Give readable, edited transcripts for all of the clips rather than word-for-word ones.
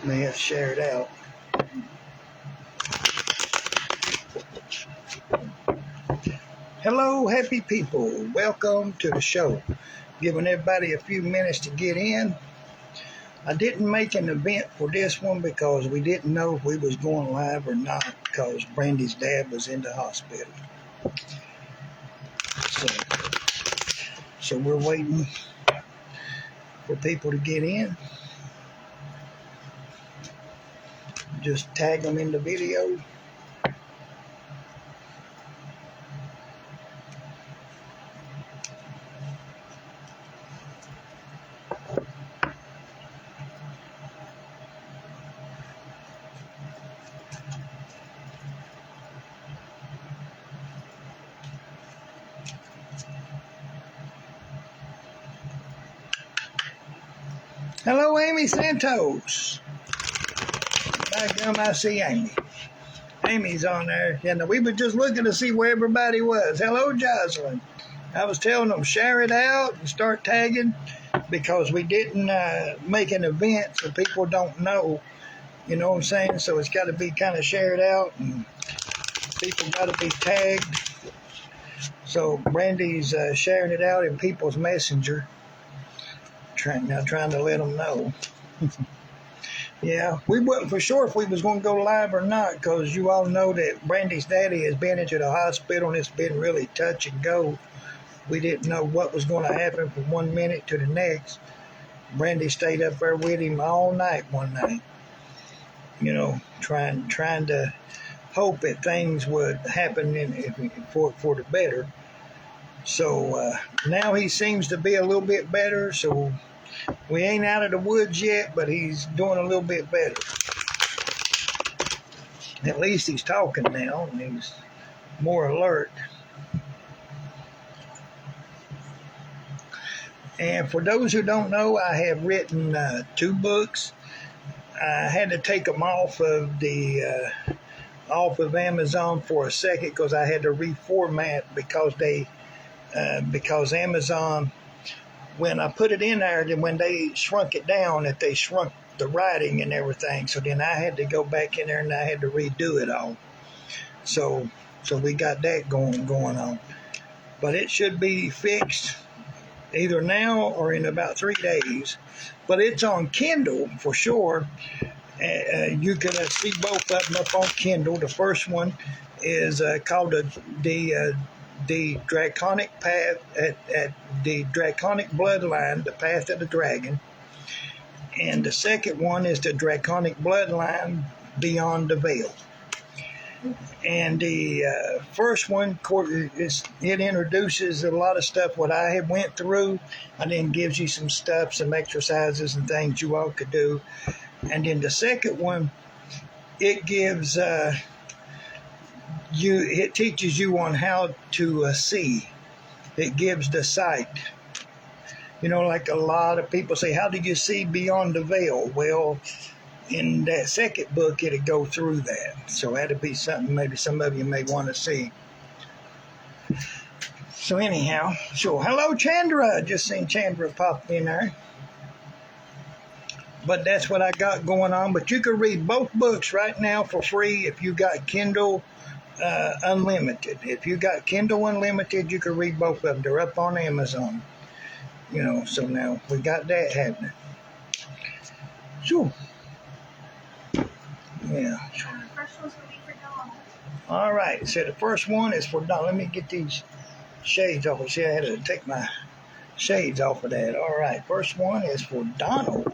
May have to share it out. Hello, happy people. Welcome to the show. Giving everybody a few minutes to get in. I didn't make an event for this one because we didn't know if we was going live or not because Brandy's dad was in the hospital. So we're waiting for people to get in. Just tag them in the video. Hello, Amy Santos. I see Amy. Amy's on there. And we were just looking to see where everybody was. Hello, Jocelyn. I was telling them share it out and start tagging because we didn't make an event so people don't know. You know what I'm saying? So it's got to be kind of shared out and people got to be tagged. So Brandy's sharing it out in people's messenger. Trying to let them know. Yeah, we wasn't for sure if we was going to go live or not because you all know that Brandy's daddy has been into the hospital and it's been really touch and go. We didn't know what was going to happen from 1 minute to the next. Brandy stayed up there with him all night one night. You know, trying to hope that things would happen for the better. So now he seems to be a little bit better. So we ain't out of the woods yet, but he's doing a little bit better. At least he's talking now, and he's more alert. And for those who don't know, I have written 2 books. I had to take them off of Amazon for a second because I had to reformat because Amazon, when I put it in there, then when they shrunk it down, that they shrunk the writing and everything. So then I had to go back in there and I had to redo it all. So we got that going on. But it should be fixed either now or in about 3 days. But it's on Kindle for sure. You can see both of them up on Kindle. The first one is called the Draconic Path at the Draconic Bloodline, the Path of the Dragon. And the second one is the Draconic Bloodline, Beyond the Veil. And the first one, it introduces a lot of stuff what I have went through, and then gives you some stuff, some exercises and things you all could do. And then the second one, it gives it teaches you on how to see. It gives the sight. You know, like a lot of people say, how do you see beyond the veil? Well, in that second book, it'll go through that. So that'll be something maybe some of you may want to see. So anyhow, so hello, Chandra. Just seen Chandra pop in there. But that's what I got going on. But you can read both books right now for free if you got Kindle Unlimited. If you got Kindle Unlimited, you can read both of them. They're up on Amazon. You know, so now we got that happening. Sure. Yeah. All right. So the first one is for Donald. Let me get these shades off. See, I had to take my shades off of that. All right. First one is for Donald.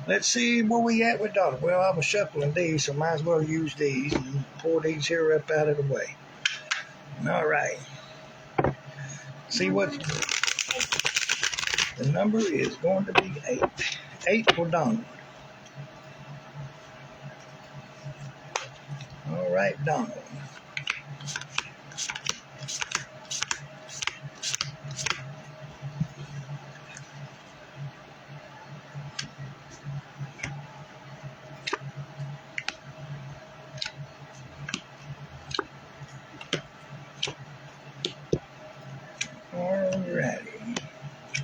Let's see where we at with Donald. Well, I was shuffling these, so might as well use these and pour these here up out of the way. All right. See what the number is going to be 8. 8 for Donald. All right, Donald. Alrighty.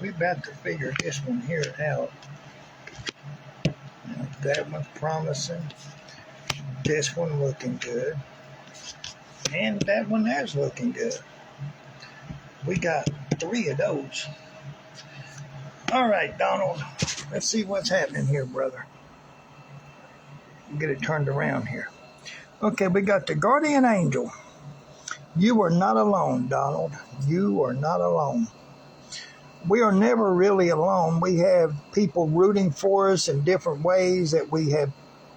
We about to figure this one here out. That one's promising. This one looking good. And that one there's looking good. We got 3 of those. All right, Donald. Let's see what's happening here, brother. Get it turned around here. Okay, we got the guardian angel. You are not alone, Donald. You are not alone. We are never really alone. We have people rooting for us in different ways. That we have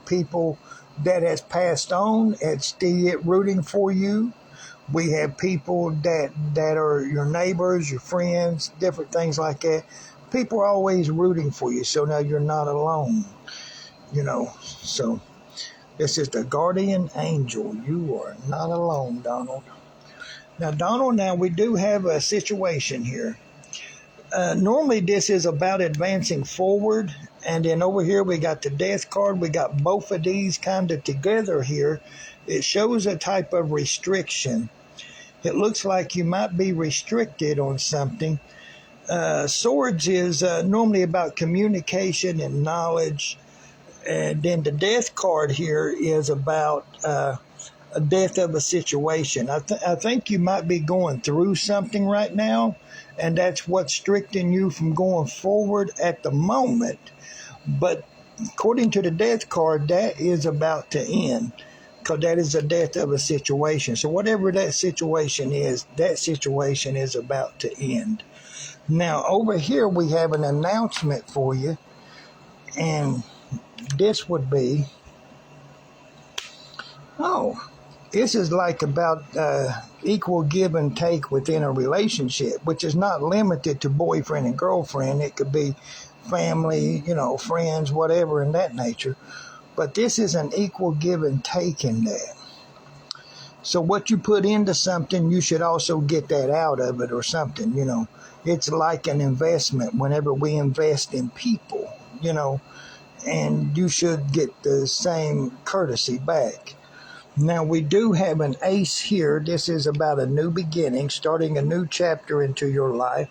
people that has passed on and still rooting for you. We have people that are your neighbors, your friends, different things like that. People are always rooting for you, so now you're not alone. So this is the guardian angel. You are not alone, Donald. Now, Donald, we do have a situation here. Normally, this is about advancing forward. And then over here, we got the death card. We got both of these kind of together here. It shows a type of restriction. It looks like you might be restricted on something. Swords is normally about communication and knowledge. And then the death card here is about a death of a situation. I think you might be going through something right now, and that's what's restricting you from going forward at the moment. But according to the death card, that is about to end, because that is the death of a situation. So whatever that situation is about to end. Now, over here, we have an announcement for you, and this would be, this is like about equal give and take within a relationship, which is not limited to boyfriend and girlfriend. It could be family, friends, whatever in that nature. But this is an equal give and take in that. So what you put into something, you should also get that out of it or something, It's like an investment whenever we invest in people, and you should get the same courtesy back. Now, we do have an ace here. This is about a new beginning, starting a new chapter into your life.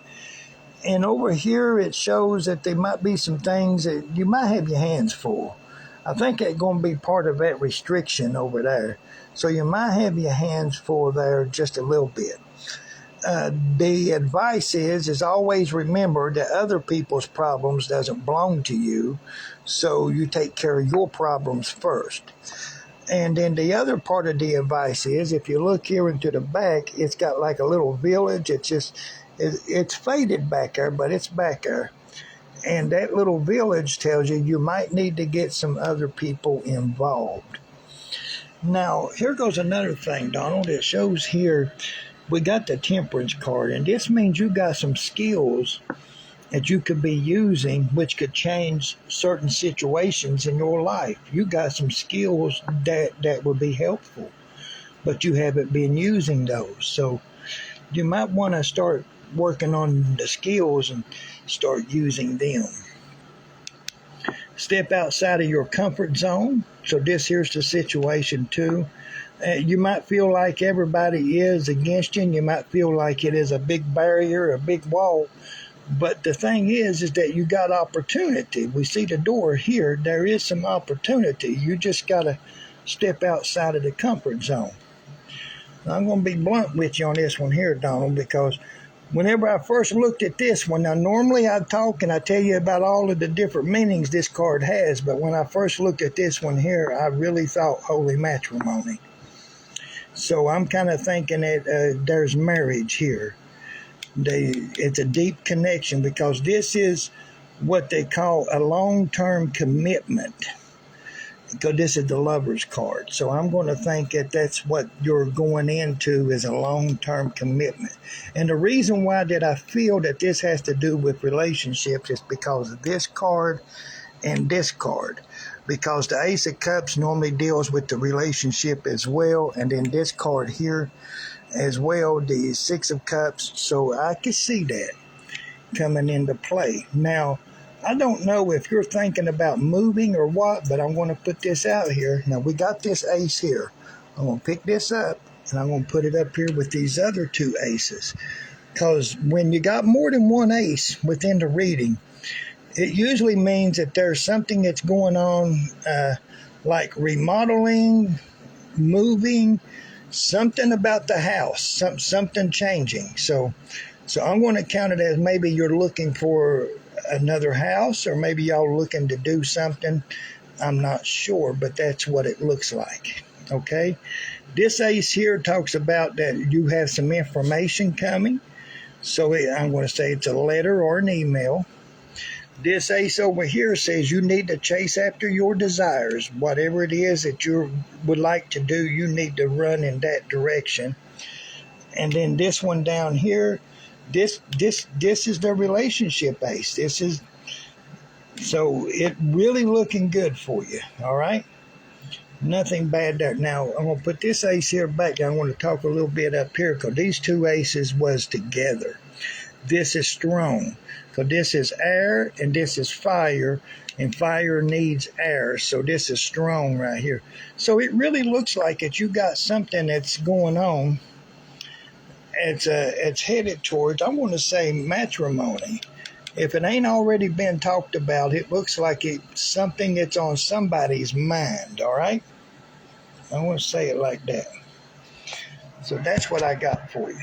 And over here, it shows that there might be some things that you might have your hands full. I think that's going to be part of that restriction over there. So you might have your hands full there just a little bit. The advice is always remember that other people's problems doesn't belong to you. So you take care of your problems first. And then the other part of the advice is, if you look here into the back, it's got like a little village. It's faded back there, but it's back there. And that little village tells you might need to get some other people involved. Now, here goes another thing, Donald. It shows here we got the temperance card, and this means you got some skills that you could be using, which could change certain situations in your life. You got some skills that would be helpful, but you haven't been using those. So you might want to start working on the skills and start using them. Step outside of your comfort zone. So this here's the situation too. You might feel like everybody is against you, and you might feel like it is a big barrier, a big wall. But the thing is that you got opportunity. We see the door here. There is some opportunity. You just got to step outside of the comfort zone. Now, I'm going to be blunt with you on this one here, Donald, because whenever I first looked at this one, now normally I talk and I tell you about all of the different meanings this card has, but when I first looked at this one here, I really thought holy matrimony. So I'm kind of thinking that there's marriage here. It's a deep connection, because this is what they call a long-term commitment, because this is the Lover's card. So I'm going to think that that's what you're going into, is a long-term commitment. And the reason why that I feel that this has to do with relationships is because of this card and this card. Because the Ace of Cups normally deals with the relationship as well, and then this card here as well, the Six of Cups. So I can see that coming into play. Now, I don't know if you're thinking about moving or what, but I'm going to put this out here. Now, we got this ace here. I'm going to pick this up, and I'm going to put it up here with these other 2 aces. Because when you got more than one ace within the reading, It usually means that there's something that's going on, like remodeling, moving, something about the house, something changing. So I'm going to count it as maybe you're looking for another house, or maybe y'all looking to do something. I'm not sure, but that's what it looks like. Okay. This ace here talks about that you have some information coming. So I'm going to say it's a letter or an email. This ace over here says you need to chase after your desires. Whatever it is that you would like to do, you need to run in that direction. And then this one down here, this is the relationship ace. So it really looking good for you. All right. Nothing bad there. Now, I'm going to put this ace here back. I want to talk a little bit up here because these two aces was together. This is strong. So this is air and this is fire, and fire needs air. So this is strong right here. So it really looks like that you got something that's going on. It's headed towards, I want to say, matrimony. If it ain't already been talked about, it looks like it's something that's on somebody's mind, all right? I want to say it like that. So that's what I got for you.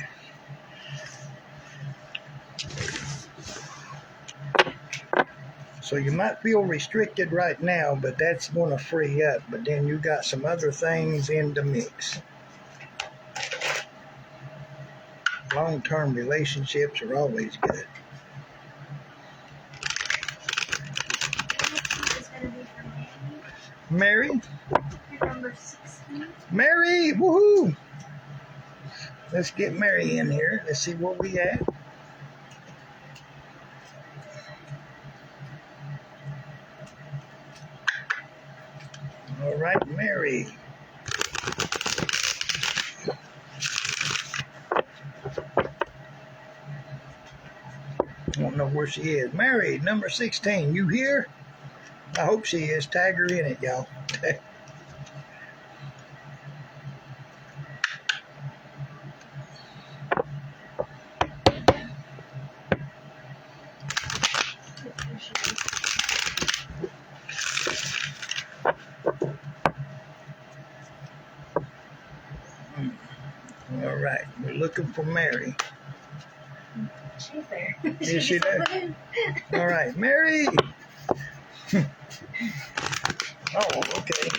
So you might feel restricted right now, but that's going to free up. But then you got some other things in the mix. Long-term relationships are always good. Mary? Number 16. Mary! Woohoo! Let's get Mary in here. Let's see where we at. All right, Mary. I don't know where she is. Mary, number 16. You here? I hope she is. Tag her in it, y'all. All right, we're looking for Mary. She's there. Is she there? All right, Mary. Oh, okay.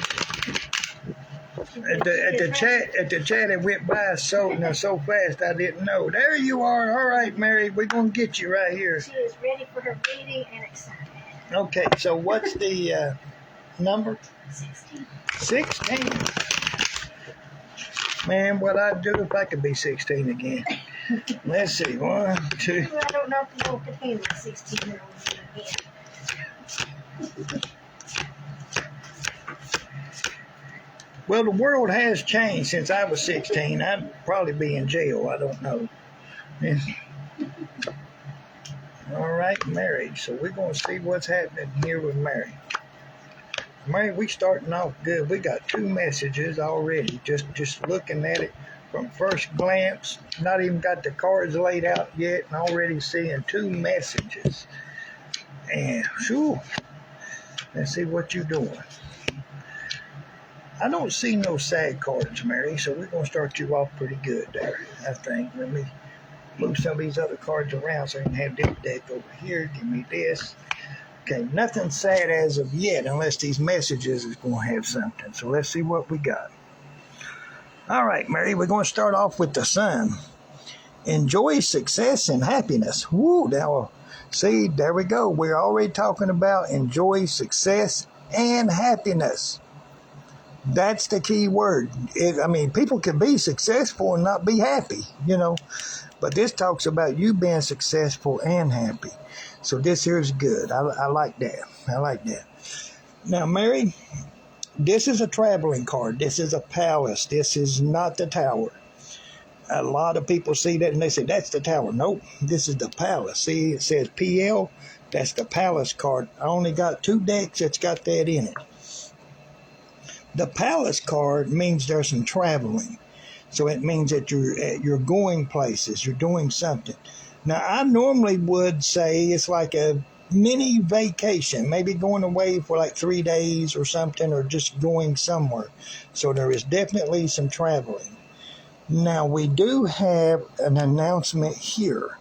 At the chat, it went by so fast I didn't know. There you are. All right, Mary, we're gonna get you right here. She is ready for her reading and excited. Okay, so what's the number? 16. 16. Man, what I'd do if I could be 16 again. Let's see. 1, 2. I don't know if you can handle 16-year-olds again. Well, the world has changed since I was 16. I'd probably be in jail. I don't know. All right, Mary. So we're going to see what's happening here with Mary. Mary, we starting off good. We got 2 messages already. Just looking at it from first glance. Not even got the cards laid out yet, and already seeing 2 messages. And whew, let's see what you're doing. I don't see no sad cards, Mary, so we're going to start you off pretty good there, I think. Let me move some of these other cards around so I can have this deck over here. Give me this. Okay, nothing sad as of yet unless these messages is going to have something. So let's see what we got. All right, Mary, we're going to start off with the sun. Enjoy success and happiness. Woo, now, see, there we go. We're already talking about enjoy success and happiness. That's the key word. People can be successful and not be happy, But this talks about you being successful and happy. So this here is good. I like that. I like that. Now, Mary, this is a traveling card. This is a palace. This is not the tower. A lot of people see that and they say, that's the tower. Nope, this is the palace. See, it says PL. That's the palace card. I only got 2 decks that's got that in it. The palace card means there's some traveling. So it means that you're going places. You're doing something. Now, I normally would say it's like a mini vacation, maybe going away for like 3 days or something, or just going somewhere. So there is definitely some traveling. Now we do have an announcement here,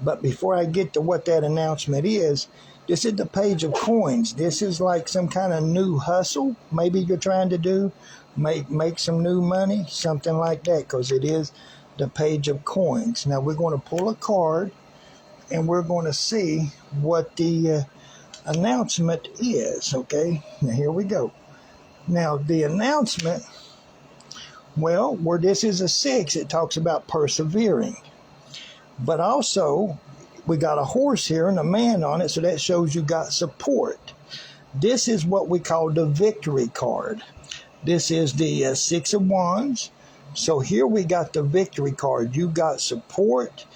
but before I get to what that announcement is, this is the page of coins. This is like some kind of new hustle. Maybe you're trying to do, make some new money, something like that, because it is the page of coins. Now we're going to pull a card, and we're going to see what the announcement is, okay? Now, here we go. Now, the announcement, well, where this is a 6, it talks about persevering. But also, we got a horse here and a man on it, so that shows you got support. This is what we call the victory card. This is the 6 of Wands. So here we got the victory card. You got support.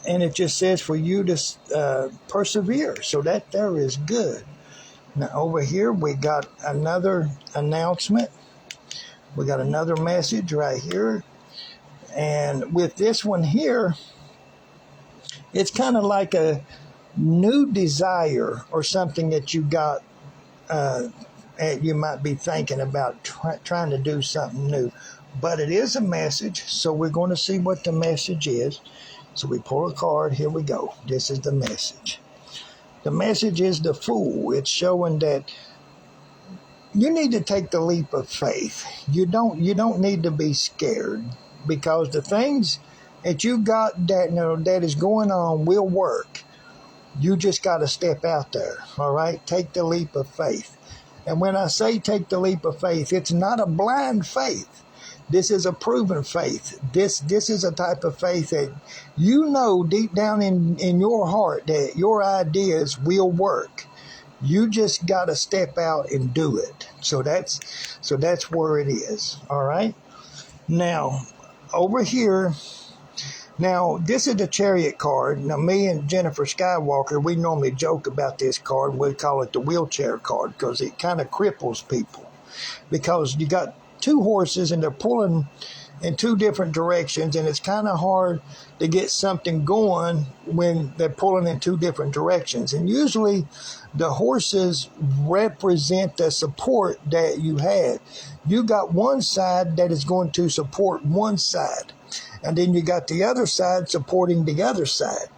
And it just says for you to persevere. So that there is good. Now over here we got another announcement. We got another message right here. And with this one here, it's kind of like a new desire or something that you got. You might be thinking about trying to do something new. But it is a message. So we're going to see what the message is. So we pull a card. Here we go. This is the message. The message is the Fool. It's showing that you need to take the leap of faith. You don't need to be scared, because the things that you got that is going on will work. You just got to step out there. All right? Take the leap of faith. And when I say take the leap of faith, it's not a blind faith. This is a proven faith. This is a type of faith that you know deep down in your heart that your ideas will work. You just got to step out and do it. So that's where it is. All right. Now, over here, now this is the Chariot card. Now, me and Jennifer Skywalker, we normally joke about this card. We call it the wheelchair card because it kind of cripples people. Because you got 2 horses and they're pulling in 2 different directions, and it's kind of hard to get something going when they're pulling in 2 different directions. And usually the horses represent the support that you had. You got one side that is going to support one side, and then you got the other side supporting the other side.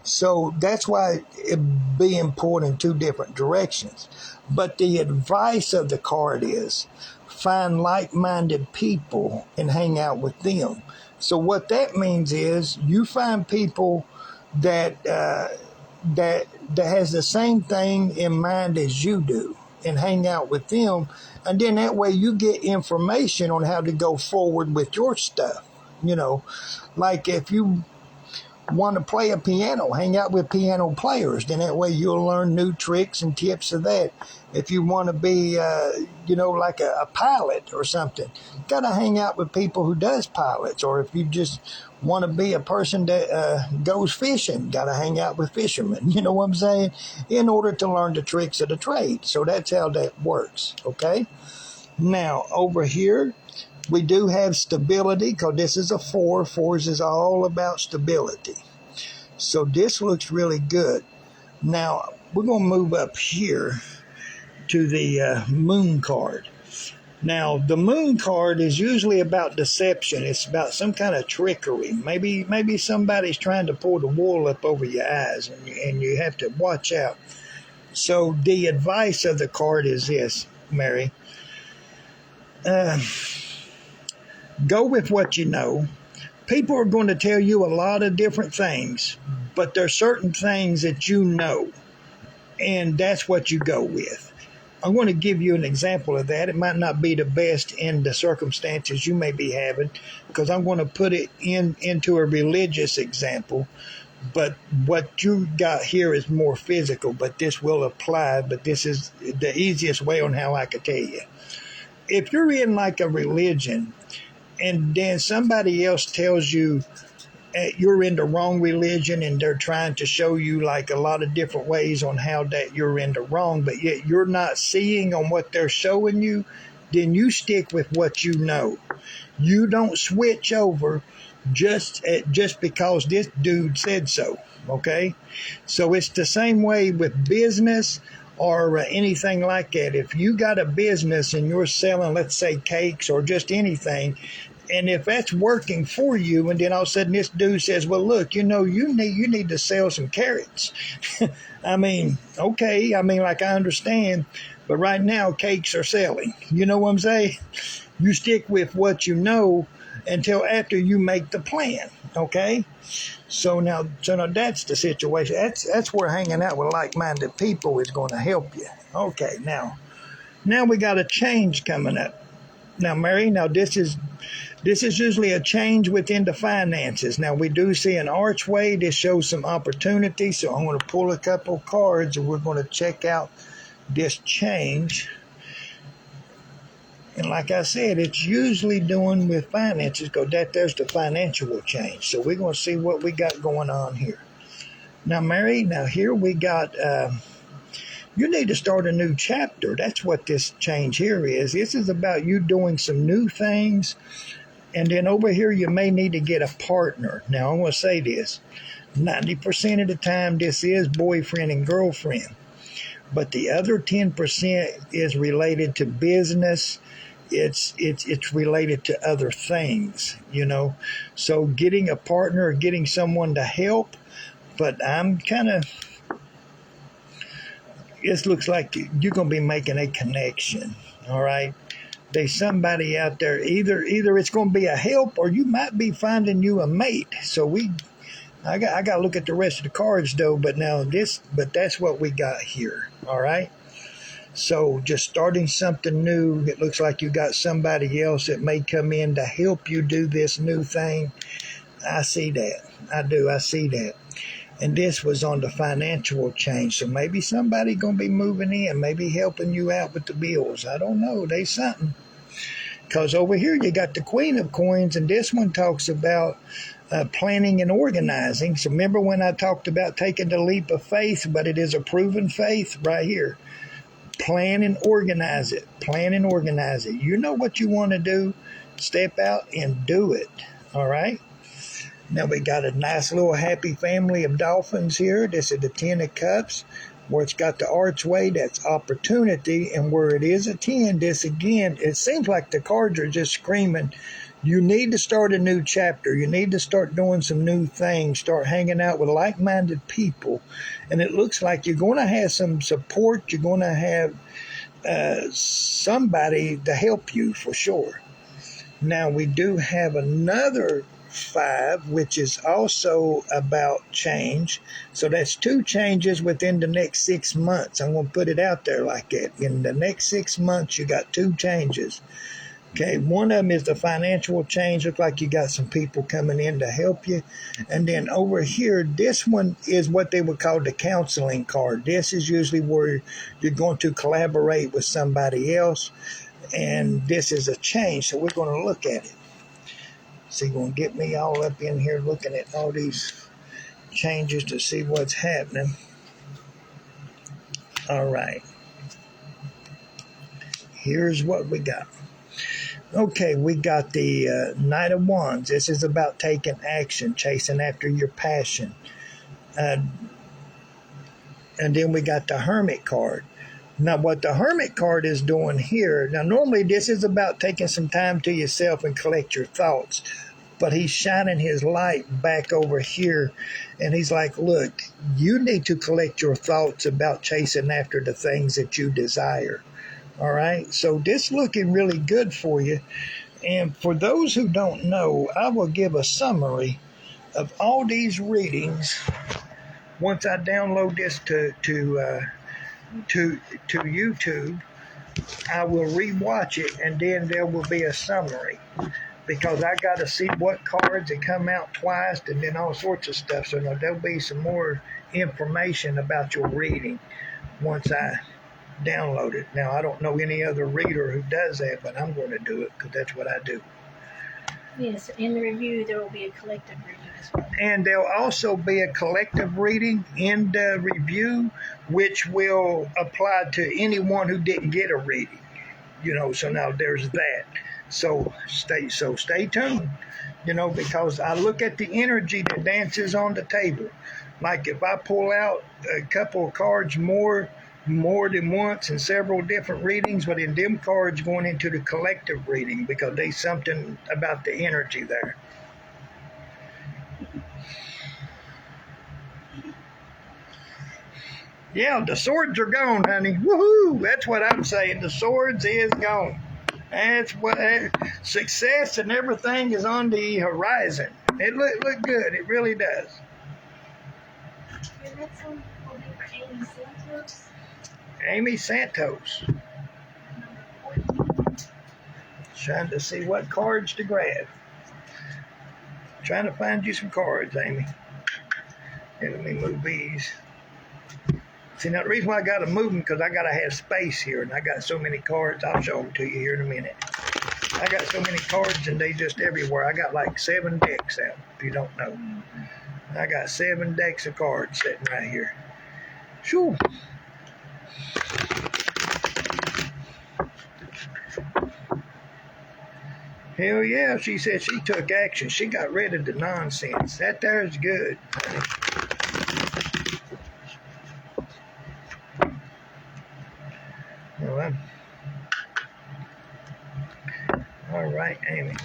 So that's why it being pulled in 2 different directions. But the advice of the card is find like-minded people and hang out with them. So what that means is you find people that has the same thing in mind as you do and hang out with them. And then that way you get information on how to go forward with your stuff. You know, like if you want to play a piano, hang out with piano players. Then that way you'll learn new tricks and tips of that. If you want to be, like a pilot or something, got to hang out with people who does pilots. Or if you just want to be a person that goes fishing, got to hang out with fishermen. You know what I'm saying? In order to learn the tricks of the trade. So that's how that works. Okay. Now over here, we do have stability because this is a 4. 4s is all about stability. So this looks really good. Now, we're going to move up here to the Moon card. Now, the Moon card is usually about deception. It's about some kind of trickery. Maybe somebody's trying to pull the wool up over your eyes, and you have to watch out. So the advice of the card is this, Mary. Go with what you know. People are going to tell you a lot of different things, but there's certain things that you know, and that's what you go with. I'm going to give you an example of that. It might not be the best in the circumstances you may be having, because I'm going to put it into a religious example, but what you got here is more physical, but this will apply, but this is the easiest way on how I could tell you. If you're in like a religion, and then somebody else tells you you're in the wrong religion, and they're trying to show you like a lot of different ways on how that you're in the wrong, but yet you're not seeing on what they're showing you, then you stick with what you know. You don't switch over just because this dude said so. Okay, so it's the same way with business or anything like that. If you got a business and you're selling, let's say, cakes or just anything, and if that's working for you, and then all of a sudden this dude says, "Well, look, you need to sell some carrots." I mean, okay, I mean, like I understand, but right now cakes are selling. You know what I'm saying? You stick with what you know until after you make the plan. Okay. So now that's the situation. That's where hanging out with like-minded people is going to help you. Okay, now we got a change coming up. Now, Mary, this is usually a change within the finances. Now we do see an archway. This shows some opportunity. So I'm going to pull a couple cards and we're going to check out this change. And like I said, it's usually doing with finances because there's the financial change. So we're going to see what we got going on here. Now, Mary, here we got, you need to start a new chapter. That's what this change here is. This is about you doing some new things. And then over here, you may need to get a partner. Now, I'm going to say this. 90% of the time, this is boyfriend and girlfriend. But the other 10% is related to business. It's related to other things, So getting a partner or getting someone to help, but I'm kind of, it looks like you're going to be making a connection, all right? There's somebody out there, either it's going to be a help or you might be finding you a mate. So I got to look at the rest of the cards though, but that's what we got here, all right? So just starting something new, it looks like you got somebody else that may come in to help you do this new thing. I see that. I do. I see that. And this was on the financial change. So maybe somebody going to be moving in, maybe helping you out with the bills. I don't know. There's something. Because over here you got the Queen of Coins, and this one talks about planning and organizing. So remember when I talked about taking the leap of faith, but it is a proven faith right here. Plan and organize it. Plan and organize it. You know what you want to do. Step out and do it. All right? Now we got a nice little happy family of dolphins here. This is the 10 of Cups. Where it's got the archway, that's opportunity. And where it is a 10, this again, it seems like the cards are just screaming, you need to start a new chapter. You need to start doing some new things. Start hanging out with like-minded people. And it looks like you're going to have some support. You're going to have somebody to help you for sure. Now, we do have another 5, which is also about change. So that's 2 changes within the next 6 months. I'm going to put it out there like that. In the next 6 months, you got 2 changes. Okay, one of them is the financial change. Look like you got some people coming in to help you. And then over here, this one is what they would call the counseling card. This is usually where you're going to collaborate with somebody else. And this is a change, so we're going to look at it. So you're going to get me all up in here looking at all these changes to see what's happening. All right. Here's what we got. Okay, we got the Knight of Wands. This is about taking action, chasing after your passion. And then we got the Hermit card. Now, what the Hermit card is doing here, now normally this is about taking some time to yourself and collect your thoughts. But he's shining his light back over here. And he's like, look, you need to collect your thoughts about chasing after the things that you desire. All right, so this looking really good for you. And for those who don't know, I will give a summary of all these readings once I download this to YouTube. I will rewatch it, and then there will be a summary because I got to see what cards that come out twice, and then all sorts of stuff. So there'll be some more information about your reading once I download it. Now, I don't know any other reader who does that, but I'm going to do it because that's what I do. Yes, in the review, there will be a collective reading as well. And there'll also be a collective reading in the review, which will apply to anyone who didn't get a reading. So now there's that. So stay tuned, because I look at the energy that dances on the table. Like if I pull out a couple of cards more than once in several different readings, but in them cards going into the collective reading because there's something about the energy there. Yeah, the swords are gone, honey. Woohoo! That's what I'm saying. The swords is gone. That's what success and everything is on the horizon. It look good. It really does. And that's on Amy Santos. Amy Santos. Trying to see what cards to grab. Trying to find you some cards, Amy. Here, let me move these. See, now the reason why I got to move them because I got to have space here, and I got so many cards. I'll show them to you here in a minute. I got so many cards, and they just everywhere. I got like 7 decks out, if you don't know. I got 7 decks of cards sitting right here. Sure. Hell yeah, she said she took action. She got rid of the nonsense. That there's good. Well, all right, Amy.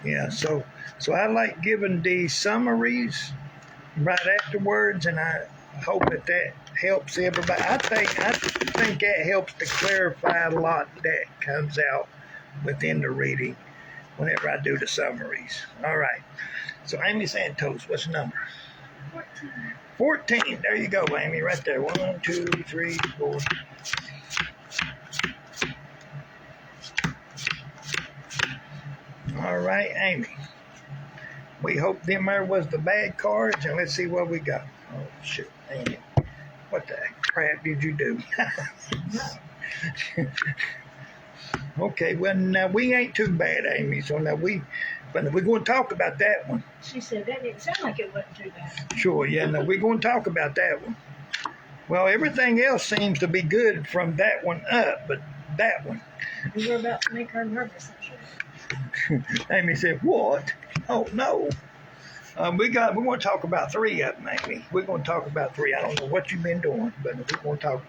Yeah, so I like giving the summaries right afterwards, and I hope that helps everybody. I think that helps to clarify a lot that comes out within the reading whenever I do the summaries. All right. So Amy Santos, what's the number? 14. 14. There you go, Amy, right there. 1, 2, 3, 4. All right, Amy. We hope them there was the bad cards, and let's see what we got. Oh, shit, Amy. What the crap did you do? Okay, well, now we ain't too bad, Amy, so now we're going to talk about that one. She said that didn't sound like it wasn't too bad. Sure, yeah, no, we're going to talk about that one. Well, everything else seems to be good from that one up, but that one. We were about to make her nervous, I'm sure. Amy said, what? Oh, no. We want to talk about 3 of them, Amy. We're going to talk about 3. I don't know what you've been doing, but we're going to talk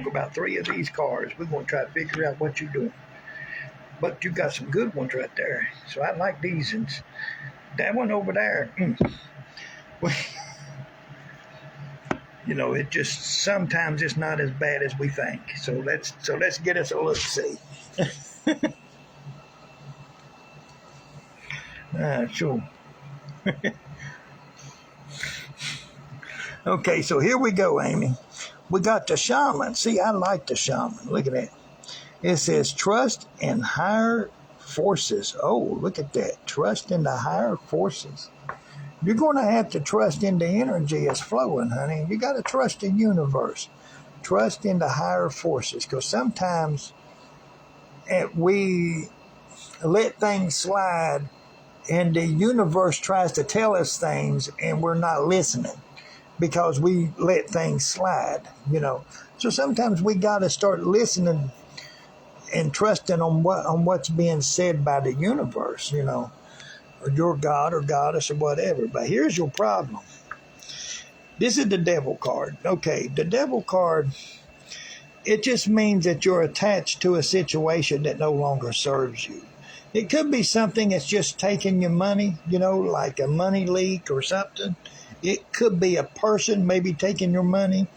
about 3 of these cards. We're going to try to figure out what you're doing. But you got some good ones right there. So I like these ones. That one over there, you know, it just sometimes it's not as bad as we think. So let's get us a look see. Sure. Okay, so here we go, Amy. We got the shaman. See, I like the shaman. Look at that. It says trust in higher forces. Oh, look at that. Trust in the higher forces. You're going to have to trust in the energy that's flowing, honey. You got to trust the universe. Trust in the higher forces. Because sometimes we let things slide and the universe tries to tell us things and we're not listening because we let things slide, you know. So sometimes we got to start listening and trusting on what's being said by the universe, you know, or your God or goddess or whatever. But here's your problem. This is the devil card. Okay, the devil card, it just means that you're attached to a situation that no longer serves you. It could be something that's just taking your money, you know, like a money leak or something. It could be a person maybe taking your money.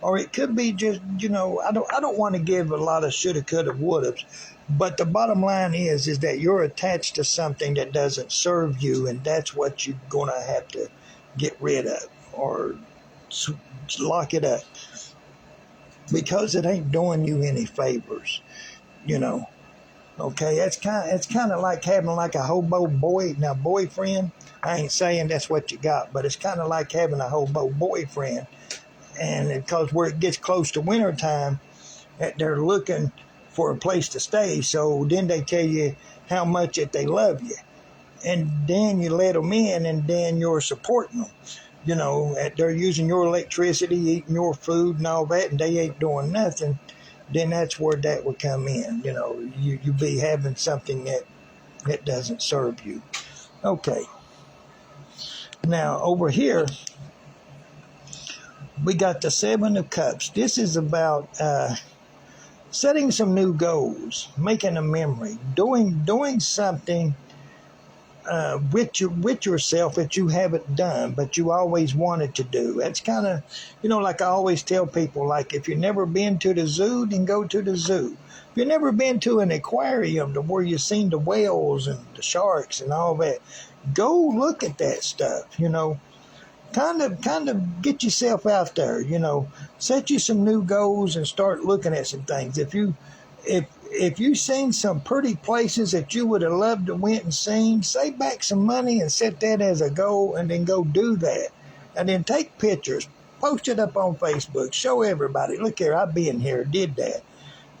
Or it could be just, you know, I don't want to give a lot of shoulda, coulda, wouldas. But the bottom line is that you're attached to something that doesn't serve you, and that's what you're going to have to get rid of or lock it up. Because it ain't doing you any favors, you know. Okay, it's kind of like having like a hobo boyfriend. I ain't saying that's what you got, but it's kind of like having a hobo boyfriend. And because where it gets close to wintertime, they're looking for a place to stay. So then they tell you how much that they love you. And then you let them in, and then you're supporting them. You know, they're using your electricity, eating your food and all that, and they ain't doing nothing. then that's where that would come in. You be having something that doesn't serve you. Okay. Now over here, we got the Seven of Cups. This is about setting some new goals, making a memory, doing something with yourself that you haven't done, but you always wanted to do. That's kind of, like I always tell people, like if you've never been to the zoo, then go to the zoo. If you've never been to an aquarium to where you've seen the whales and the sharks and all that, go look at that stuff, Kind of get yourself out there, set you some new goals and start looking at some things. If you've seen some pretty places that you would have loved to went and seen, save back some money and set that as a goal and then go do that. And then take pictures, post it up on Facebook, show everybody, look here, I've been here, did that.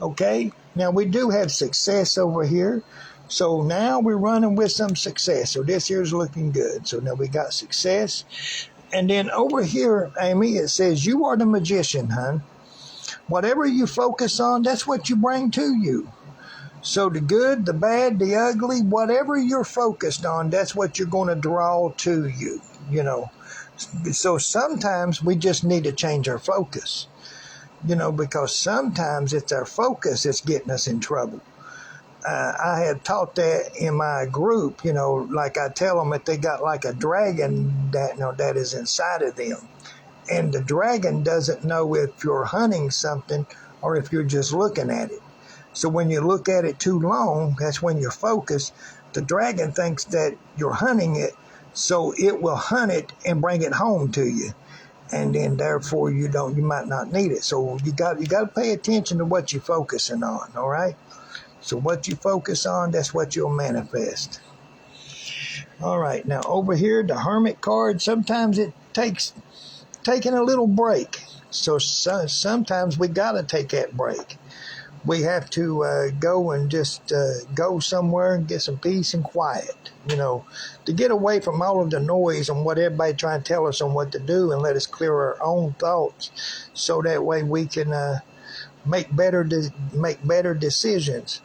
Okay? Now we do have success over here. So now we're running with some success. So this here's looking good. So now we got success. And then over here, Amy, it says, you are the magician, hon. Whatever you focus on, that's what you bring to you. So the good, the bad, the ugly, whatever you're focused on, that's what you're going to draw to you, So sometimes we just need to change our focus, because sometimes it's our focus that's getting us in trouble. I had taught that in my group, like I tell them that they got like a dragon that is inside of them. And the dragon doesn't know if you're hunting something or if you're just looking at it. So when you look at it too long, that's when you're focused. The dragon thinks that you're hunting it, so it will hunt it and bring it home to you. And then therefore you might not need it. So you got to pay attention to what you're focusing on, all right? So what you focus on, that's what you'll manifest. All right, now over here, the Hermit card, sometimes it takes taking a little break. So sometimes we got to take that break. We have to go and just go somewhere and get some peace and quiet, to get away from all of the noise and what everybody trying to tell us on what to do, and let us clear our own thoughts so that way we can make better decisions.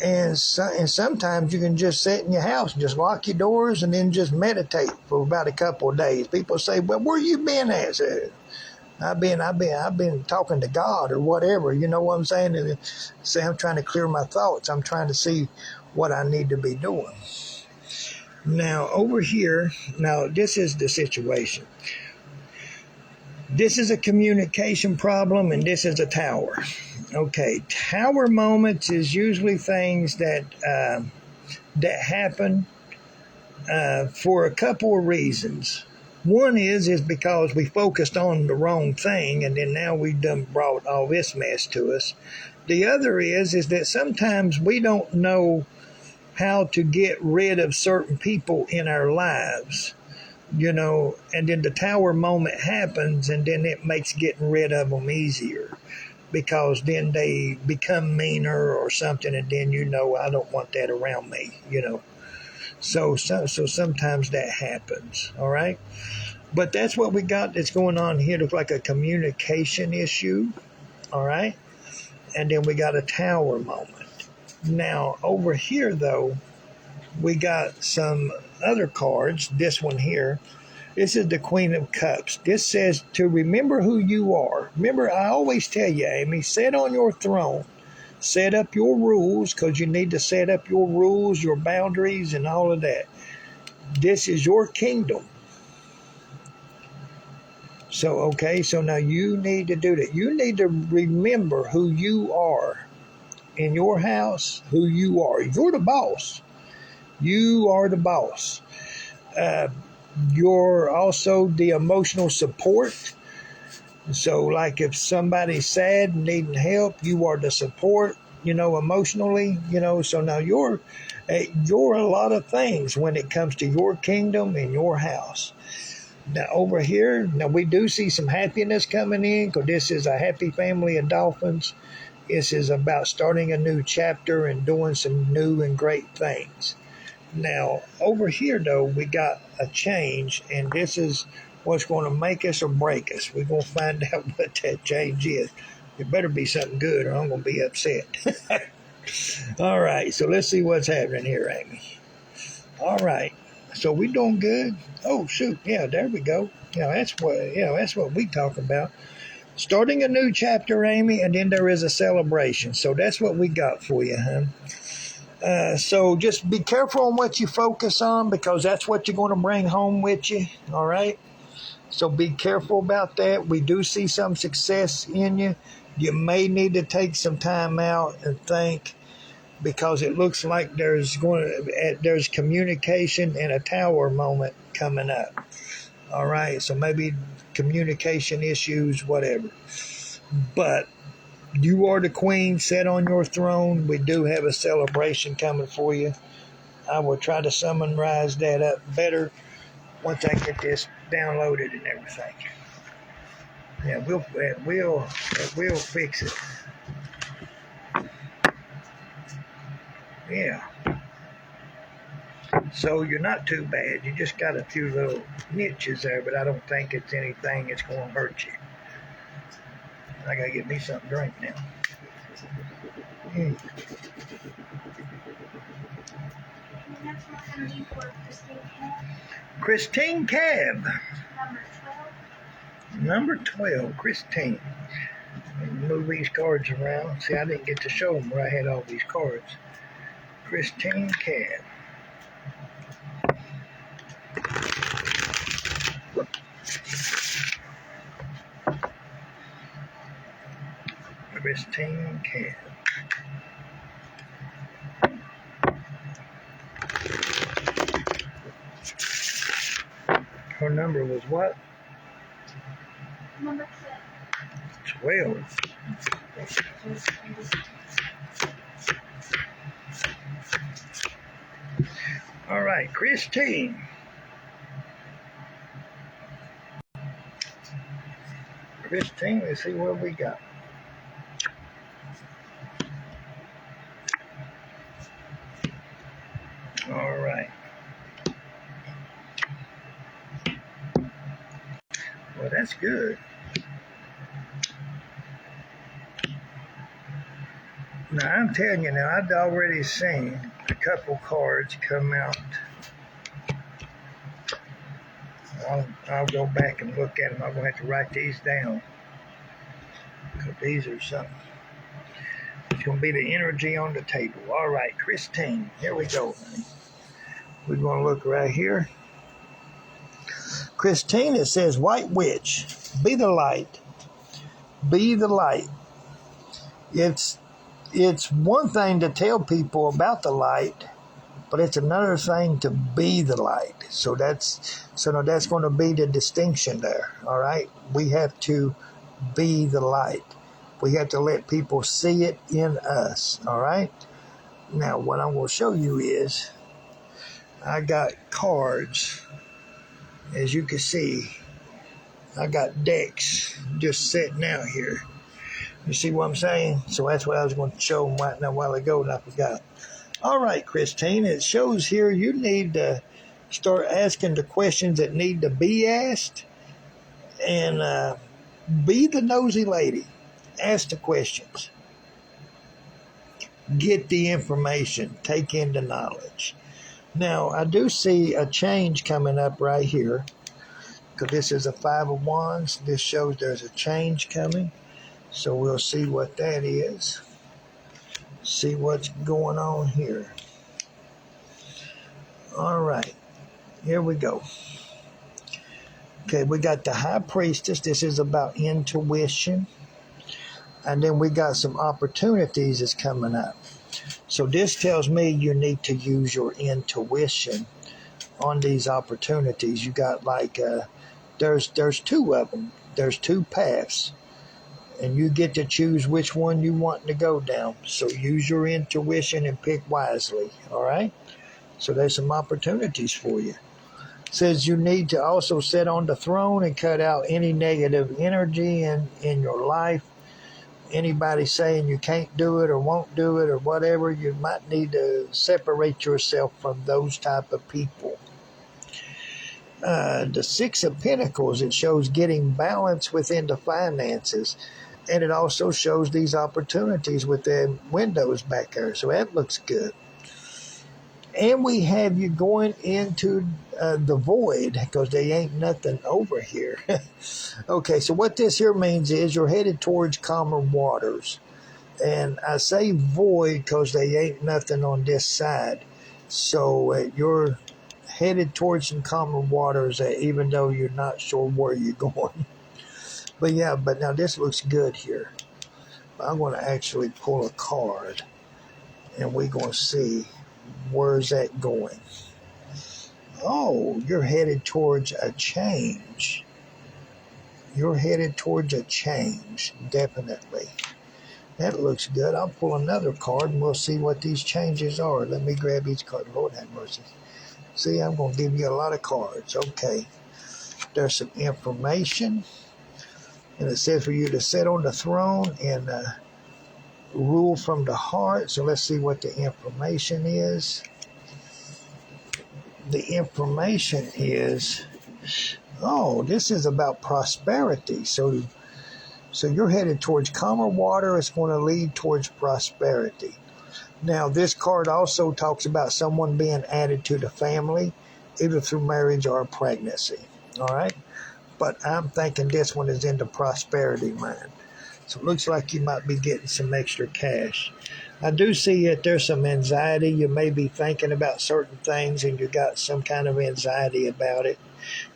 And sometimes you can just sit in your house and just lock your doors and then just meditate for about a couple of days. People say, well, where you been at? I've been talking to God or whatever. You know what I'm saying? And say I'm trying to clear my thoughts. I'm trying to see what I need to be doing. Now over here, this is the situation. This is a communication problem, and this is a tower. Okay, tower moments is usually things that happen for a couple of reasons. One is because we focused on the wrong thing, and then now we've done brought all this mess to us. The other is that sometimes we don't know how to get rid of certain people in our lives. And then the tower moment happens, and then it makes getting rid of them easier, because then they become meaner or something, and then I don't want that around me, So sometimes that happens, all right? But that's what we got that's going on here. Looks like a communication issue, all right? And then we got a tower moment. Now, over here, though, we got some other cards. This one here. This is the Queen of Cups. This says to remember who you are. Remember, I always tell you, Amy, sit on your throne. Set up your rules, because you need to set up your rules, your boundaries, and all of that. This is your kingdom. So now you need to do that. You need to remember who you are in your house, who you are. You're the boss. You are the boss. You're also the emotional support. So like if somebody's sad and needing help, you are the support, emotionally, so now you're a lot of things when it comes to your kingdom and your house. Now over here, we do see some happiness coming in, because this is a happy family of dolphins. This is about starting a new chapter and doing some new and great things. Now, over here, though, we got a change, and this is what's going to make us or break us. We're going to find out what that change is. It better be something good or I'm going to be upset. All right, so let's see what's happening here, Amy. All right, so we doing good. Oh shoot, yeah, there we go. That's what we talk about. Starting a new chapter, Amy, and then there is a celebration. So that's what we got for you, huh? So just be careful on what you focus on because that's what you're going to bring home with you. All right. So be careful about that. We do see some success in you. You may need to take some time out and think because it looks like there's communication and a tower moment coming up. All right. So maybe communication issues, whatever. But you are the queen, set on your throne. We do have a celebration coming for you. I will try to summarize that up better once I get this downloaded and everything. Yeah, we'll fix it. Yeah. So you're not too bad. You just got a few little niches there, but I don't think it's anything that's going to hurt you. I got to get me something to drink now. Christine Cab. Number 12, Christine. Move these cards around. See, I didn't get to show them where I had all these cards. Christine Cab. Christine Cab. Her number was what? Number 12. All right, Christine. Christine, let's see what we got. All right. Well, that's good. Now, I'm telling you now, I've already seen a couple cards come out. I'll go back and look at them. I'm going to have to write these down. Because these are something. It's going to be the energy on the table. All right, Christine. Here we go, honey. We're going to look right here. Christine, it says, White Witch, be the light. Be the light. It's one thing to tell people about the light, but it's another thing to be the light. So that's going to be the distinction there. All right, we have to be the light. We have to let people see it in us. All right. Now, what I'm going to show you is I got cards. As you can see, I got decks just sitting out here. You see what I'm saying? So that's what I was going to show them right now a while ago, and I forgot. All right, Christine, it shows here you need to start asking the questions that need to be asked and be the nosy lady. Ask the questions. Get the information. Take in the knowledge. Now, I do see a change coming up right here because this is a 5 of Wands. This shows there's a change coming. So we'll see what that is. See what's going on here. All right. Here we go. Okay, we got the High Priestess. This is about intuition. And then we got some opportunities that's coming up. So this tells me you need to use your intuition on these opportunities. You got like, there's 2 of them. There's 2 paths. And you get to choose which one you want to go down. So use your intuition and pick wisely. All right? So there's some opportunities for you. It says you need to also sit on the throne and cut out any negative energy in your life. Anybody saying you can't do it or won't do it or whatever, you might need to separate yourself from those type of people. The 6 of Pentacles, it shows getting balance within the finances. And it also shows these opportunities with the windows back there. So that looks good. And we have you going into the void because there ain't nothing over here. Okay, so what this here means is you're headed towards calmer waters. And I say void because there ain't nothing on this side. So you're headed towards some calmer waters even though you're not sure where you're going. But yeah, but now this looks good here. I'm going to actually pull a card and we're going to see where's that going. Oh, you're headed towards a change. You're headed towards a change, definitely. That looks good. I'll pull another card and we'll see what these changes are. Let me grab each card. Lord have mercy. See, I'm going to give you a lot of cards. Okay. There's some information. And it says for you to sit on the throne and rule from the heart. So let's see what the information is. The information is, oh, this is about prosperity. So you're headed towards calmer water. It's going to lead towards prosperity. Now, this card also talks about someone being added to the family, either through marriage or pregnancy. All right? But I'm thinking this one is in the prosperity mind. So it looks like you might be getting some extra cash. I do see that there's some anxiety. You may be thinking about certain things and you got some kind of anxiety about it.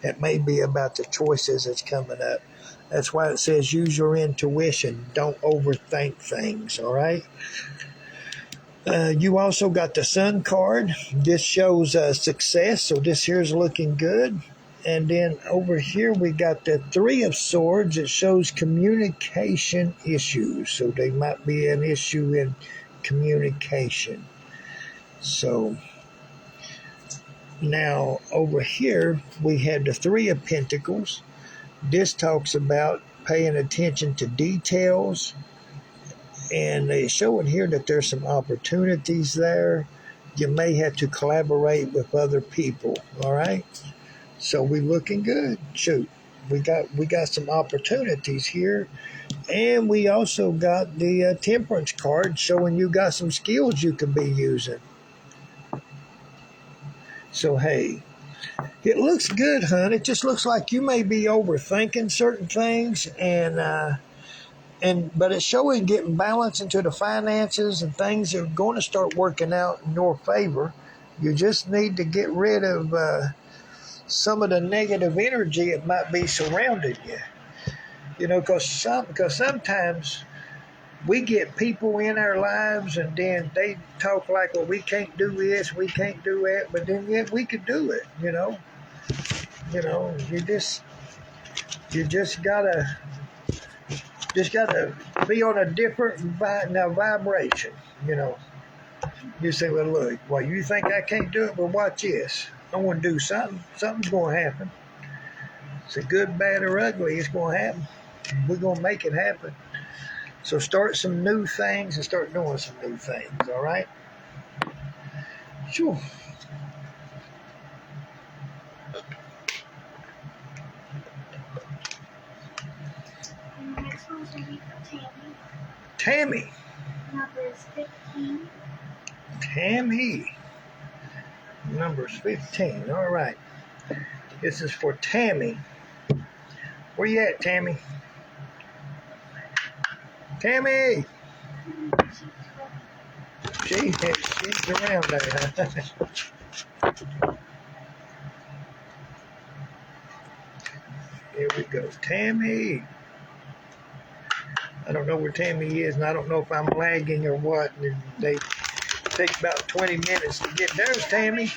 It may be about the choices that's coming up. That's why it says use your intuition. Don't overthink things, all right? You also got the Sun card. This shows success, so this here's looking good. And then over here we got the Three of Swords. It shows communication issues. So there might be an issue in communication. So now over here we have the Three of Pentacles. This talks about paying attention to details. And they show in here that there's some opportunities there. You may have to collaborate with other people. All right. So we're looking good. Shoot, we got some opportunities here, and we also got the Temperance card showing you got some skills you can be using. So hey, it looks good, hon. It just looks like you may be overthinking certain things, but it's showing getting balance into the finances and things are going to start working out in your favor. You just need to get rid of some of the negative energy it might be surrounding you. You know, because sometimes we get people in our lives and then they talk like, well, we can't do this, we can't do that, but then yet we could do it, you know. You know, you just gotta be on a different vibration, you know. You say, well, look, well, you think I can't do it? Well, watch this. I'm going to do something. Something's going to happen. It's a good, bad, or ugly. It's going to happen. We're going to make it happen. So start some new things and start doing some new things, all right? Sure. And the next one's going to be for Tammy. Tammy. Number is 15. Tammy. Number's 15. All right. This is for Tammy. Where you at, Tammy? Tammy! She's around there, huh? Here we go. Tammy. I don't know where Tammy is, and I don't know if I'm lagging or what. And they take about 20 minutes to get there. There's Tammy.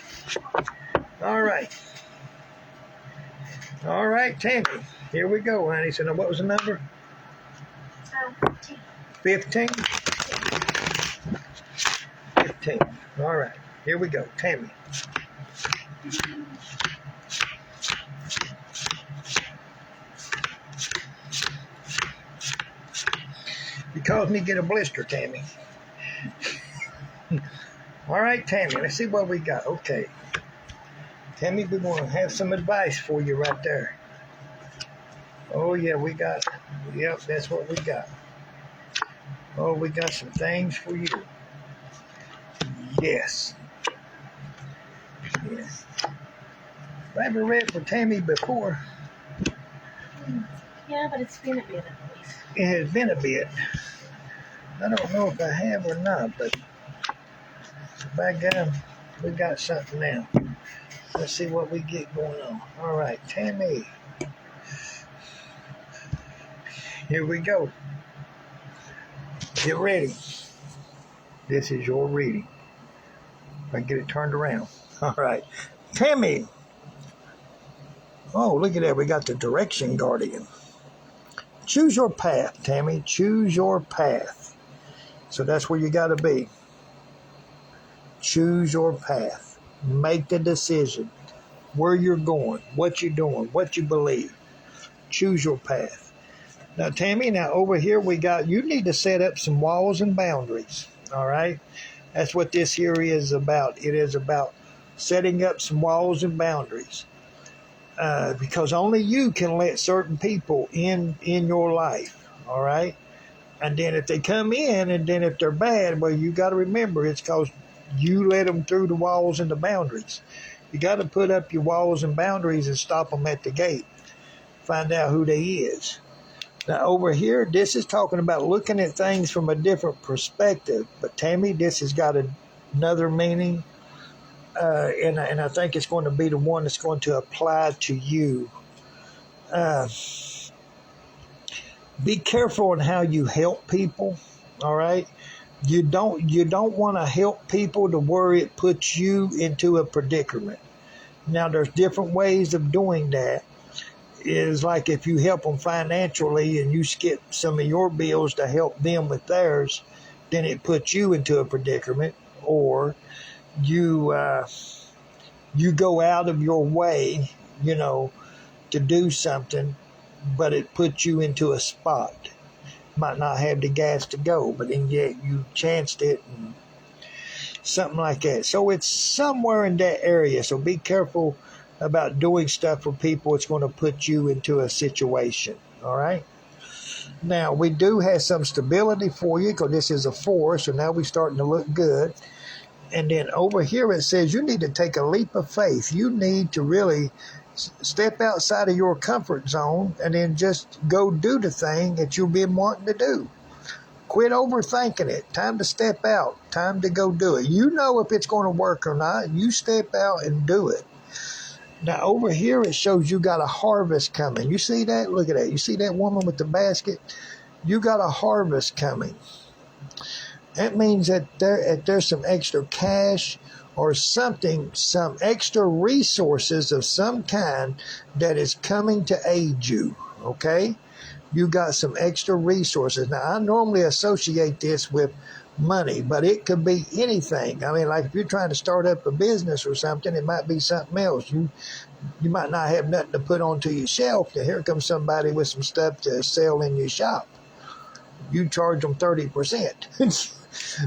All right. All right, Tammy. Here we go, honey. So now what was the number? 15. 15? 15. All right. Here we go. Tammy. You caused me to get a blister, Tammy. All right, Tammy. Let's see what we got. Okay. Tammy, we're going to have some advice for you right there. Oh, yeah, we got, yep, that's what we got. Oh, we got some things for you. Yes. Yes. I haven't read for Tammy before. Yeah, but it's been a bit, I believe. It has been a bit. I don't know if I have or not, but by God, we got something now. Let's see what we get going on. All right, Tammy. Here we go. Get ready. This is your reading. If I can get it turned around. All right. Tammy. Oh, look at that. We got the Direction Guardian. Choose your path, Tammy. Choose your path. So that's where you got to be. Choose your path. Make the decision. Where you're going, what you're doing, what you believe. Choose your path. Now, Tammy, now over here we got, you need to set up some walls and boundaries. All right? That's what this here is about. It is about setting up some walls and boundaries. Because only you can let certain people in your life. All right? And then if they come in, and then if they're bad, well, you got to remember it's because you let them through the walls and the boundaries. You got to put up your walls and boundaries and stop them at the gate. Find out who they is. Now, over here, this is talking about looking at things from a different perspective. But, Tammy, this has got another meaning. And I think it's going to be the one that's going to apply to you. Be careful in how you help people, all right? You don't want to help people to where it puts you into a predicament. Now, there's different ways of doing that. Is like if you help them financially and you skip some of your bills to help them with theirs, then it puts you into a predicament. Or you go out of your way, to do something, but it puts you into a spot. Might not have the gas to go, but then yet you chanced it and something like that. So it's somewhere in that area. So be careful about doing stuff for people. It's going to put you into a situation. All right. Now, we do have some stability for you because this is a 4. So now we're starting to look good. And then over here it says you need to take a leap of faith. You need to really step outside of your comfort zone and then just go do the thing that you've been wanting to do. Quit overthinking it. Time to step out. Time to go do it. You know if it's going to work or not. You step out and do it. Now, over here, it shows you got a harvest coming. You see that? Look at that. You see that woman with the basket? You got a harvest coming. That means that there's some extra cash or something, some extra resources of some kind that is coming to aid you, okay? You got some extra resources. Now, I normally associate this with money, but it could be anything. I mean, like if you're trying to start up a business or something, it might be something else. You might not have nothing to put onto your shelf. Here comes somebody with some stuff to sell in your shop. You charge them 30%.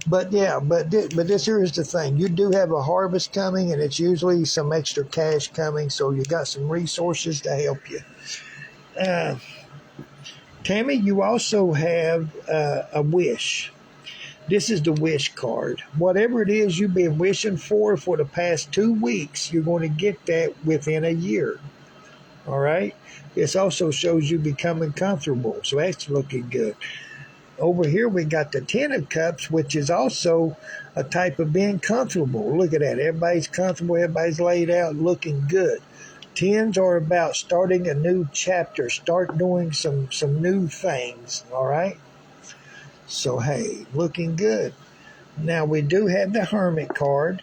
But yeah, but this here is the thing. You do have a harvest coming, and it's usually some extra cash coming, so you got some resources to help you. Tammy, you also have a wish. This is the wish card. Whatever it is you've been wishing for the past 2 weeks, you're going to get that within a year. All right? This also shows you becoming comfortable, so that's looking good. Over here we got the 10 of Cups, which is also a type of being comfortable. Look at that. Everybody's comfortable. Everybody's laid out, looking good. 10s are about starting a new chapter. Start doing some new things. All right? So, hey, looking good. Now, we do have the Hermit card.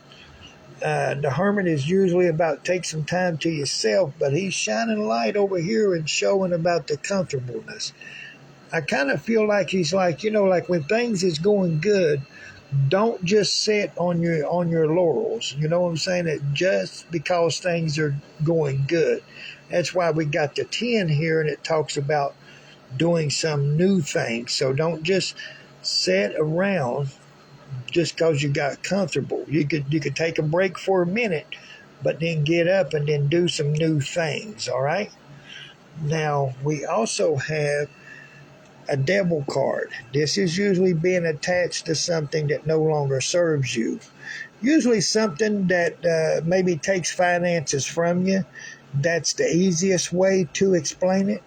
The Hermit is usually about take some time to yourself, but he's shining light over here and showing about the comfortableness. I kind of feel like he's like, like when things is going good, don't just sit on your laurels. You know what I'm saying? That just because things are going good. That's why we got the 10 here, and it talks about doing some new things. So don't just sit around just because you got comfortable. You could take a break for a minute, but then get up and then do some new things. All right. Now we also have a devil card. This is usually being attached to something that no longer serves you. Usually something that maybe takes finances from you. That's the easiest way to explain it.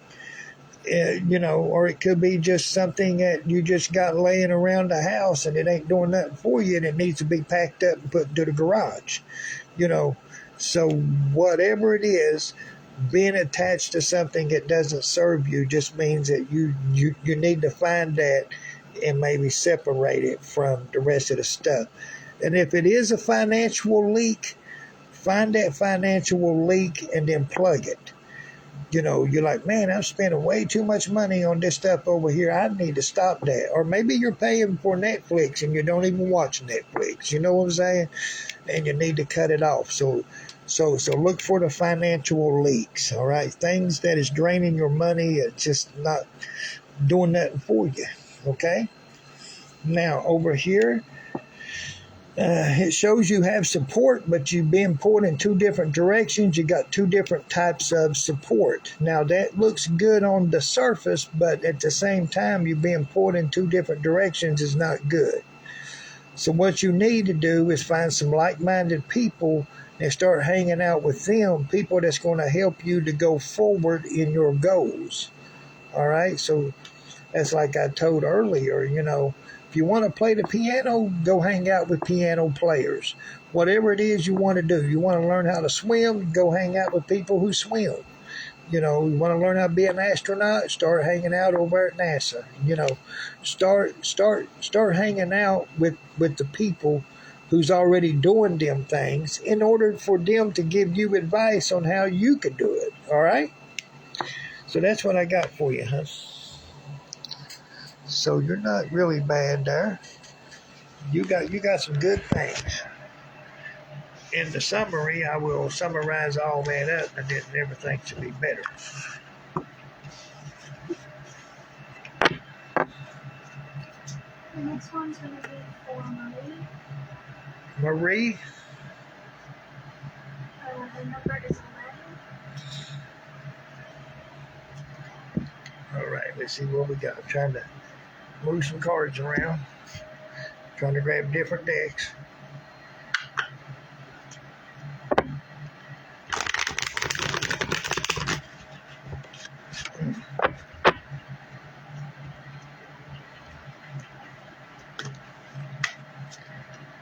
Or it could be just something that you just got laying around the house and it ain't doing nothing for you and it needs to be packed up and put into the garage. So whatever it is, being attached to something that doesn't serve you just means that you need to find that and maybe separate it from the rest of the stuff. And if it is a financial leak, find that financial leak and then plug it. You're like, man, I'm spending way too much money on this stuff over here. I need to stop that. Or maybe you're paying for Netflix and you don't even watch Netflix. You know what I'm saying? And you need to cut it off. So look for the financial leaks, all right? Things that is draining your money, it's just not doing nothing for you, okay? Now, over here, it shows you have support, but you've been pulled in two different directions. You got two different types of support. Now, that looks good on the surface, but at the same time, you being pulled in two different directions is not good. So what you need to do is find some like-minded people and start hanging out with them, people that's going to help you to go forward in your goals. All right? So that's like I told earlier, if you want to play the piano, go hang out with piano players. Whatever it is you want to do. You want to learn how to swim, go hang out with people who swim. You want to learn how to be an astronaut, start hanging out over at NASA. Start hanging out with the people who's already doing them things in order for them to give you advice on how you could do it. All right? So that's what I got for you, huh? So you're not really bad there. You got some good things. In the summary, I will summarize all that up, and then everything should be better. The next one's going to be for Marie. Marie? The number is 11. All right, let's see what we got. I'm trying to move some cards around. Trying to grab different decks.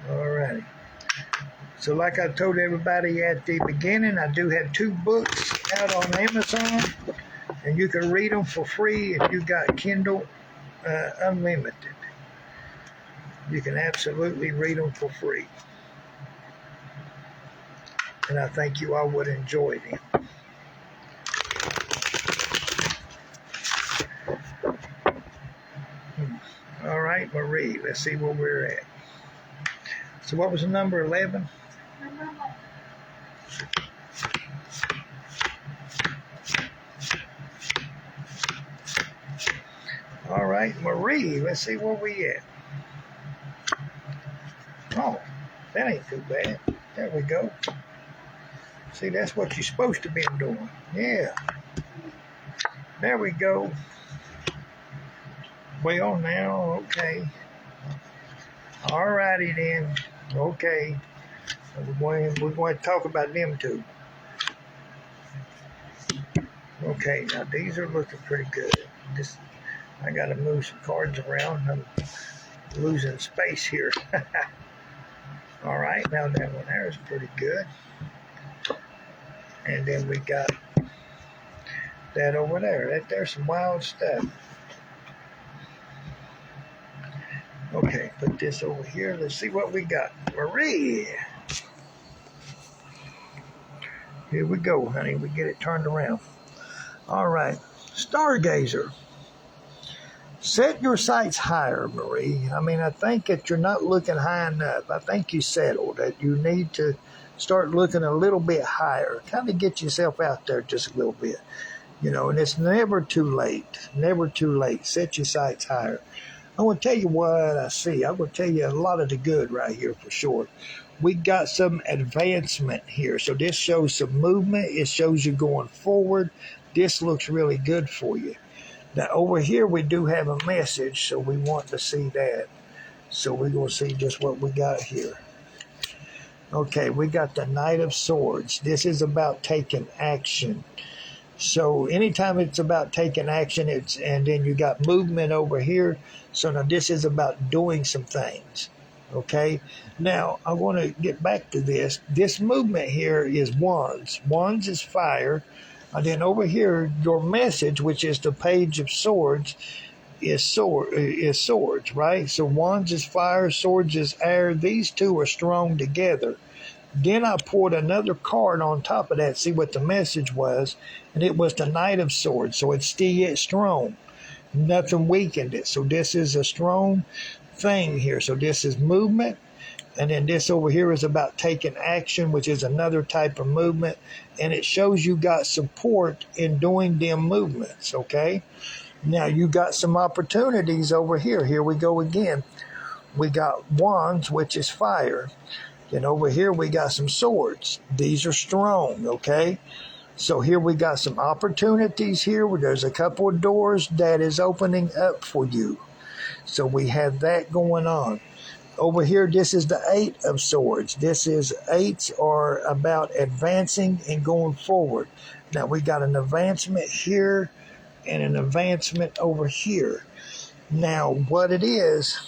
Alrighty. So like I told everybody at the beginning, I do have 2 books out on Amazon, and you can read them for free if you got Kindle Unlimited. You can absolutely read them for free. And I think you all would enjoy them. All right, Marie, let's see where we're at. So what was the number, 11? Number 11. All right, Marie, let's see where we at. Oh, that ain't too bad. There we go. See, that's what you're supposed to be doing. Yeah. There we go. Well, now, okay. All righty then. Okay. We're going to talk about them too. Okay, now these are looking pretty good. I got to move some cards around. I'm losing space here. All right, now that one there is pretty good. And then we got that over there. There's some wild stuff. Okay, put this over here. Let's see what we got. Marie. Here we go, honey. We get it turned around. All right. Stargazer. Set your sights higher, Marie. I think that you're not looking high enough. I think you settled that you need to start looking a little bit higher. Kind of get yourself out there just a little bit. And it's never too late. Never too late. Set your sights higher. I want to tell you what I see. I'm going to tell you a lot of the good right here for sure. We got some advancement here. So this shows some movement. It shows you going forward. This looks really good for you. Now over here we do have a message, so we want to see that. So we're going to see just what we got here. Okay, we got the Knight of Swords. This is about taking action. So anytime it's about taking action, and then you got movement over here. So now this is about doing some things. Okay, now I want to get back to this. This movement here is wands. Wands is fire. And then over here, your message, which is the Page of Swords, is swords, right? So wands is fire, swords is air. These two are strong together. Then I poured another card on top of that, see what the message was, and it was the Knight of Swords. So it's still yet strong. Nothing weakened it. So this is a strong thing here. So this is movement. And then this over here is about taking action, which is another type of movement. And it shows you got support in doing them movements, okay? Now you got some opportunities over here. Here we go again. We got wands, which is fire. Then over here we got some swords. These are strong, okay? So here we got some opportunities here where there's a couple of doors that is opening up for you. So we have that going on. Over here, this is the Eight of Swords. This is eights are about advancing and going forward. Now we got an advancement here and an advancement over here. Now what it is,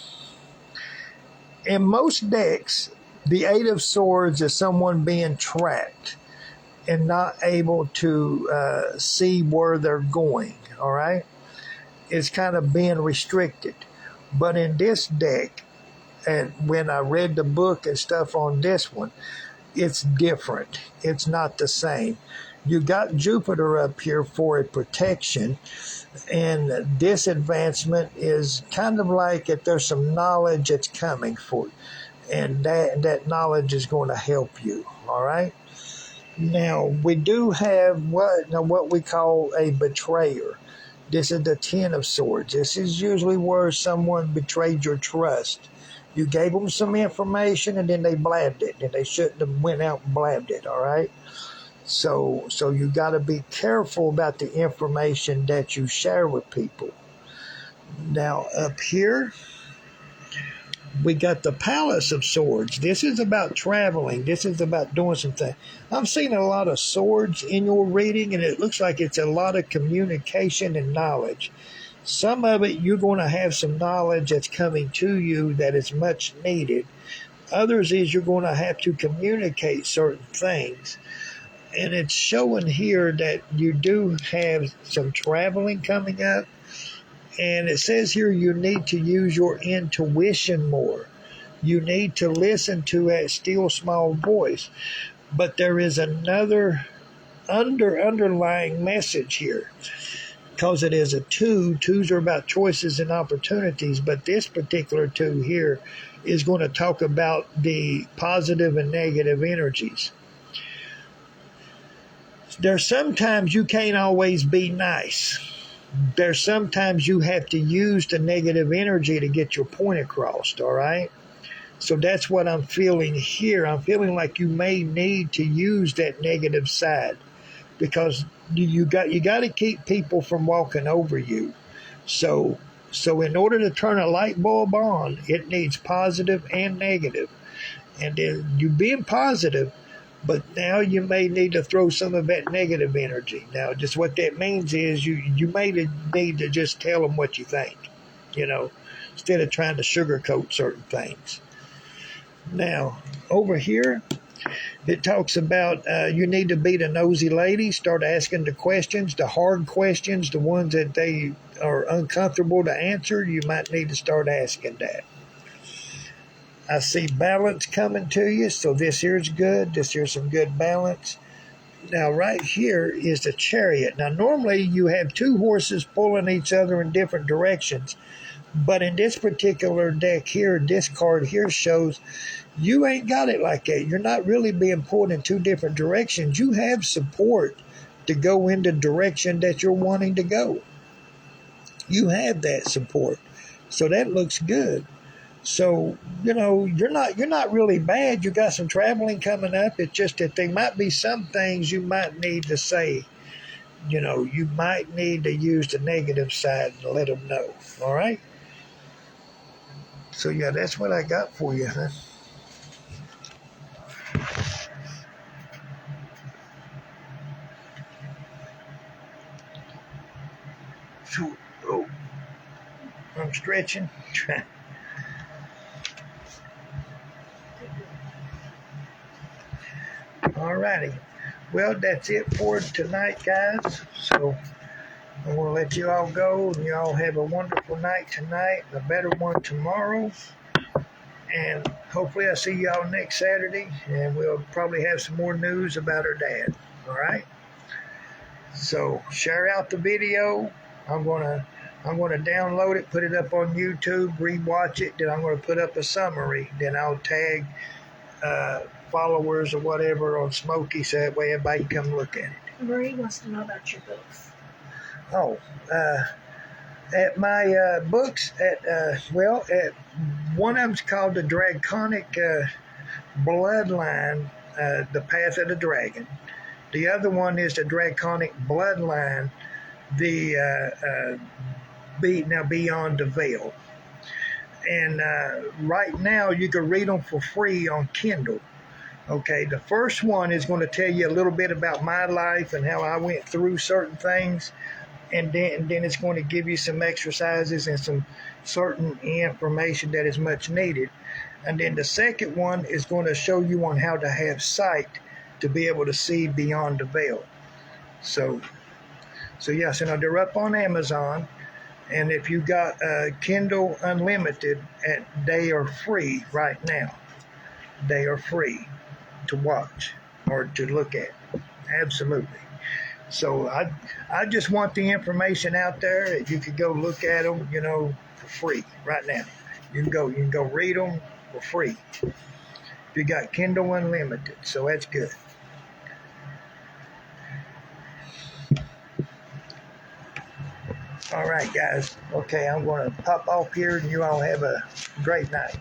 in most decks, the Eight of Swords is someone being trapped and not able to see where they're going, all right? It's kind of being restricted. But in this deck, and when I read the book and stuff on this one, it's different. It's not the same. You got Jupiter up here for a protection, and this advancement is kind of like if there's some knowledge that's coming for you, and that knowledge is going to help you, all right? Now, we do have what we call a betrayer. This is the Ten of Swords. This is usually where someone betrayed your trust. You gave them some information and then they blabbed it, and they shouldn't have went out and blabbed it, all right? So you got to be careful about the information that you share with people. Now, up here, we got the Palace of Swords. This is about traveling. This is about doing something. I'm seeing a lot of swords in your reading, and it looks like it's a lot of communication and knowledge. Some of it, you're going to have some knowledge that's coming to you that is much needed. Others is you're going to have to communicate certain things. And it's showing here that you do have some traveling coming up. And it says here you need to use your intuition more. You need to listen to that still small voice. But there is another underlying message here. Because it is a two. Twos are about choices and opportunities. But this particular two here is going to talk about the positive and negative energies. There's sometimes you can't always be nice. There's sometimes you have to use the negative energy to get your point across, all right? So that's what I'm feeling here. I'm feeling like you may need to use that negative side because you got to keep people from walking over you. So in order to turn a light bulb on, it needs positive and negative. And then you being positive, but now you may need to throw some of that negative energy. Now, just what that means is you may need to just tell them what you think, instead of trying to sugarcoat certain things. Now, over here, it talks about you need to be the nosy lady, start asking the questions, the hard questions, the ones that they are uncomfortable to answer. You might need to start asking that. I see balance coming to you, so this here's good. This here's some good balance. Now, right here is the Chariot. Now, normally you have two horses pulling each other in different directions, but in this particular deck here, this card here shows you ain't got it like that. You're not really being pulled in two different directions. You have support to go in the direction that you're wanting to go. You have that support, so that looks good. So, you're not really bad. You got some traveling coming up. It's just that there might be some things you might need to say you might need to use the negative side and let them know. All right. So yeah, that's what I got for you, huh? So, oh, I'm stretching. All righty. Well, that's it for tonight, guys. So I'm going to let you all go, and you all have a wonderful night tonight, a better one tomorrow. And hopefully I'll see y'all next Saturday, and we'll probably have some more news about her dad. All right? So share out the video. I'm gonna download it, put it up on YouTube, rewatch it. Then I'm gonna put up a summary. Then I'll tag followers or whatever on Smokey, so that way everybody can come look at it. Marie wants to know about your books. Oh, at my books, at one of them's called the Draconic Bloodline, The Path of the Dragon. The other one is the Draconic Bloodline, the Beyond the Veil. And right now you can read them for free on Kindle. Okay, the first one is going to tell you a little bit about my life and how I went through certain things, and then it's going to give you some exercises and some certain information that is much needed. And then the second one is going to show you on how to have sight to be able to see beyond the veil. So yes, and they're up on Amazon. And if you got Kindle Unlimited, they are free right now. They are free to watch or to look at. Absolutely. So I just want the information out there that you could go look at them, for free right now. You can go read them for free. You got Kindle Unlimited, so that's good. All right, guys. Okay, I'm going to pop off here, and you all have a great night.